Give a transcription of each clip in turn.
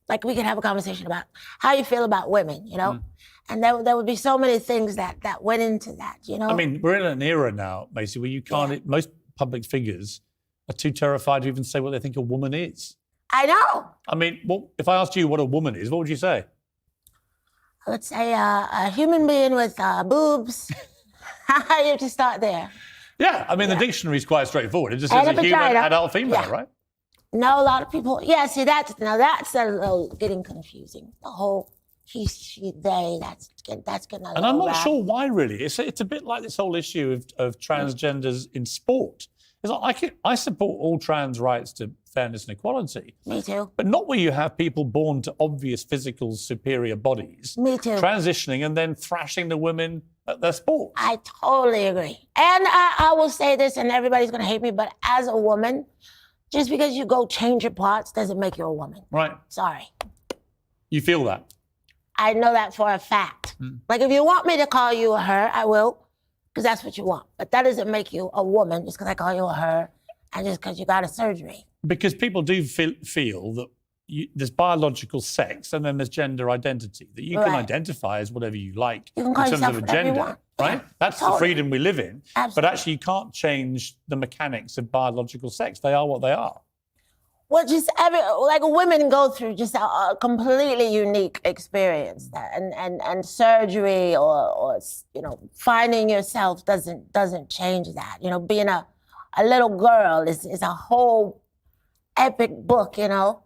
like we could have a conversation about how you feel about women, you know? And there would be so many things that went into that, you know? I mean, we're in an era now, Macy, where you can't, most public figures are too terrified to even say what they think a woman is. I know. I mean, well, if I asked you what a woman is, what would you say? Let's say a human being with boobs. You have to start there. Yeah, I mean, the dictionary is quite straightforward. It just And says a human adult female, right? No, a lot of people, see, that's a little getting confusing. The whole he, she, they, that's getting a little And I'm not rough. sure why, really. It's a bit like this whole issue of transgenders in sport. It's like I support all trans rights to fairness and equality. Me too. But not where you have people born to obvious physical superior bodies. Me too. Transitioning and then thrashing the women at their sport. I totally agree. And I will say this, and everybody's going to hate me, but as a woman, just because you go change your parts doesn't make you a woman. Right. Sorry. You feel that? I know that for a fact. Like, if you want me to call you a her, I will, because that's what you want. But that doesn't make you a woman just because I call you a her and just because you got a surgery. Because people do feel that there's biological sex and then there's gender identity, that you can identify as whatever you like You can call in terms yourself of a whatever you gender, want. right? Yeah, That's totally. the freedom we live in. Absolutely. But actually you can't change the mechanics of biological sex. They are what they are. Well, just women go through just a completely unique experience, and surgery or finding yourself doesn't change that. You know, being a little girl is a whole epic book, you know,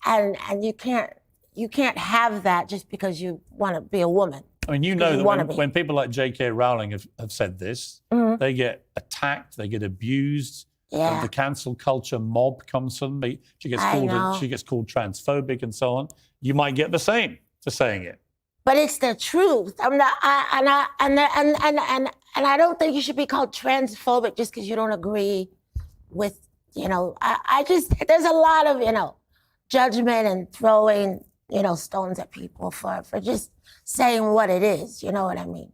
and you can't have that just because you want to be a woman. I mean, you know that when people like J.K. Rowling have said this, they get attacked, they get abused. Yeah. The cancel culture mob comes from me. She gets called transphobic and so on. You might get the same for saying it. But it's the truth. And I don't think you should be called transphobic just because you don't agree with, I just, there's a lot of, judgment and throwing, stones at people for just saying what it is. You know what I mean?